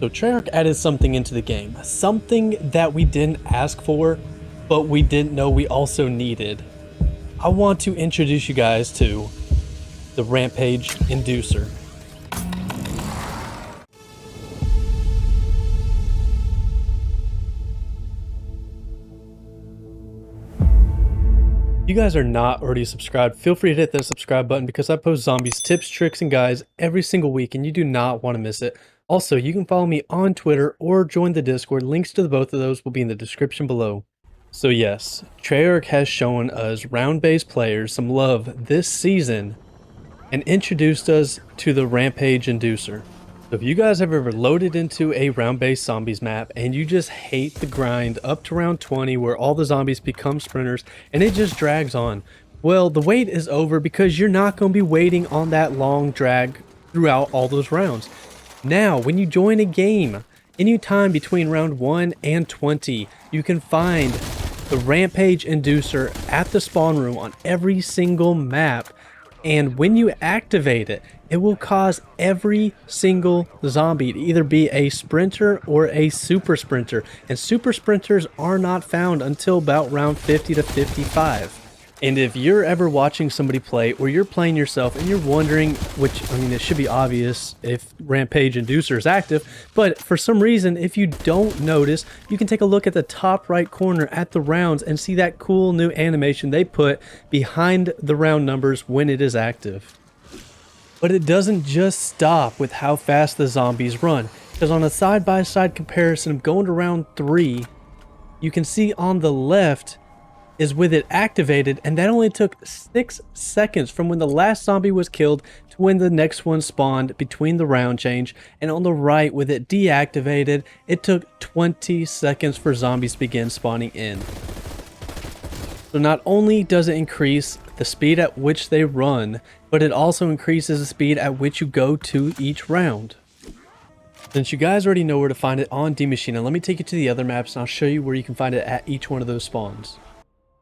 So Treyarch added something into the game, something that we didn't ask for, but we didn't know we also needed. I want to introduce you guys to the Rampage Inducer. If you guys are not already subscribed, feel free to hit that subscribe button because I post zombies tips, tricks, and guides every single week and you do not want to miss it. Also, you can follow me on Twitter or join the Discord. Links to both of those will be in the description below. So yes, Treyarch has shown us round-based players some love this season and introduced us to the Rampage Inducer. So if you guys have ever loaded into a round-based zombies map and you just hate the grind up to round 20 where all the zombies become sprinters and it just drags on, well, the wait is over because you're not going to be waiting on that long drag throughout all those rounds. Now, when you join a game, anytime between round 1 and 20, you can find the Rampage Inducer at the spawn room on every single map. And when you activate it, it will cause every single zombie to either be a sprinter or a super sprinter. And super sprinters are not found until about round 50 to 55. And if you're ever watching somebody play or you're playing yourself and you're wondering, which, I mean, it should be obvious if Rampage Inducer is active, but for some reason, if you don't notice, you can take a look at the top right corner at the rounds and see that cool new animation they put behind the round numbers when it is active. But it doesn't just stop with how fast the zombies run, because on a side-by-side comparison of going to round 3, you can see on the left is with it activated, and that only took 6 seconds from when the last zombie was killed to when the next one spawned between the round change. And on the right, with it deactivated, it took 20 seconds for zombies to begin spawning in. So not only does it increase the speed at which they run, but it also increases the speed at which you go to each round. Since you guys already know where to find it on D Machine, let me take you to the other maps and I'll show you where you can find it at each one of those spawns.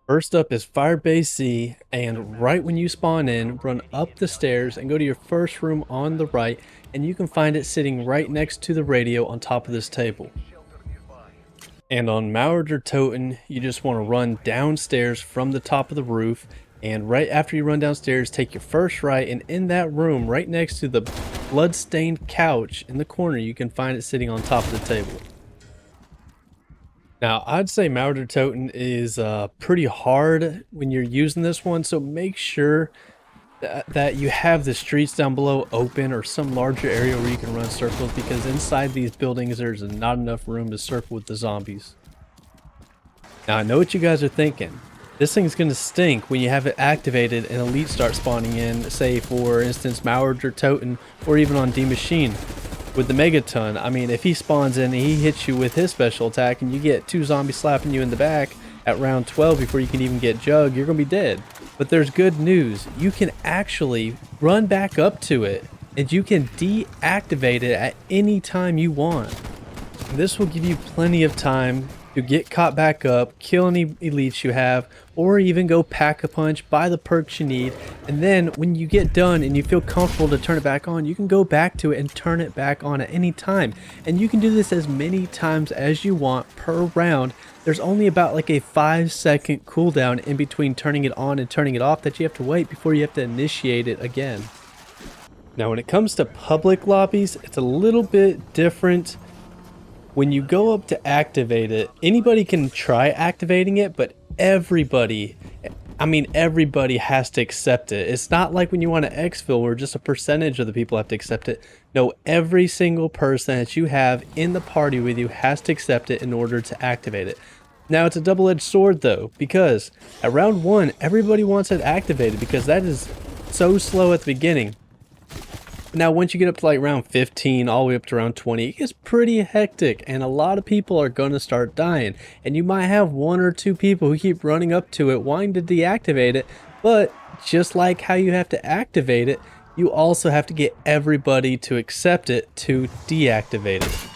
First up is Firebase C, and right when you spawn in, run up the stairs and go to your first room on the right, and you can find it sitting right next to the radio on top of this table. And on Mauer Toten, you just want to run downstairs from the top of the roof, and right after you run downstairs, take your first right, and in that room right next to the blood-stained couch in the corner, you can find it sitting on top of the table. Now, I'd say Mauer Toten is pretty hard when you're using this one, so make sure that you have the streets down below open or some larger area where you can run circles, because inside these buildings there's not enough room to circle with the zombies. Now, I know what you guys are thinking. This thing's going to stink when you have it activated and elites start spawning in, say for instance Mauer Toten or even on D Machine. With the Megaton, I mean, if he spawns in and he hits you with his special attack and you get 2 zombies slapping you in the back at round 12 before you can even get Jug, you're going to be dead. But there's good news. You can actually run back up to it and you can deactivate it at any time you want. This will give you plenty of time to get caught back up, kill any elites you have, or even go pack a punch, buy the perks you need, and then when you get done and you feel comfortable to turn it back on, you can go back to it and turn it back on at any time. And you can do this as many times as you want per round. There's only about like a 5-second cooldown in between turning it on and turning it off that you have to wait before you have to initiate it again. Now when it comes to public lobbies, it's a little bit different. When you go up to activate it, anybody can try activating it, but everybody has to accept it. It's not like when you want to exfil where just a percentage of the people have to accept it. No, every single person that you have in the party with you has to accept it in order to activate it. Now, it's a double-edged sword though, because at round 1, everybody wants it activated because that is so slow at the beginning. Now, once you get up to like round 15 all the way up to round 20, it gets pretty hectic and a lot of people are going to start dying. And you might have 1 or 2 people who keep running up to it wanting to deactivate it, but just like how you have to activate it, you also have to get everybody to accept it to deactivate it.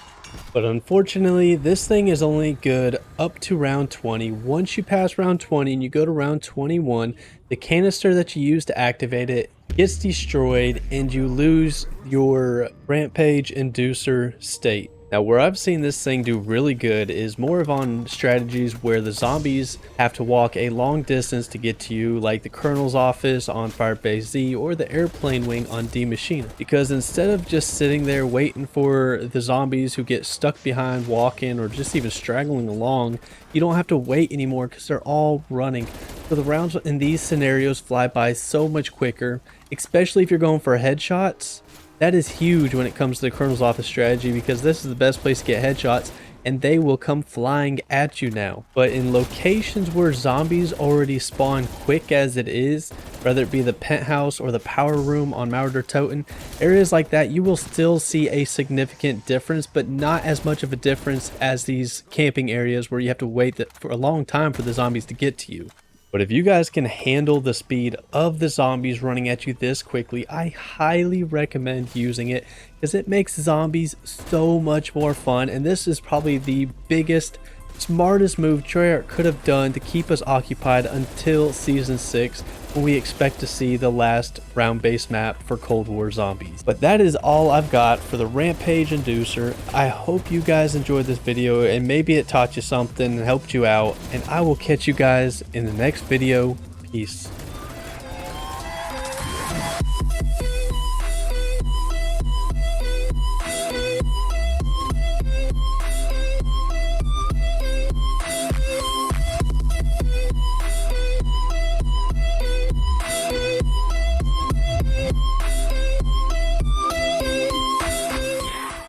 But unfortunately, this thing is only good up to round 20. Once you pass round 20 and you go to round 21, the canister that you use to activate it gets destroyed and you lose your Rampage Inducer state. Now, where I've seen this thing do really good is more of on strategies where the zombies have to walk a long distance to get to you, like the Colonel's office on Firebase Z or the airplane wing on D Machine. Because instead of just sitting there waiting for the zombies who get stuck behind walking or just even straggling along, you don't have to wait anymore because they're all running. So the rounds in these scenarios fly by so much quicker, especially if you're going for headshots. That is huge when it comes to the Colonel's office strategy, because this is the best place to get headshots and they will come flying at you now. But in locations where zombies already spawn quick as it is, whether it be the penthouse or the power room on Mauer der Toten, areas like that, you will still see a significant difference, but not as much of a difference as these camping areas where you have to wait for a long time for the zombies to get to you. But if you guys can handle the speed of the zombies running at you this quickly, I highly recommend using it because it makes zombies so much more fun. And this is probably the biggest, smartest move Treyarch could have done to keep us occupied until Season 6, when we expect to see the last round-based map for Cold War Zombies. But that is all I've got for the Rampage Inducer. I hope you guys enjoyed this video and maybe it taught you something and helped you out. And I will catch you guys in the next video. Peace.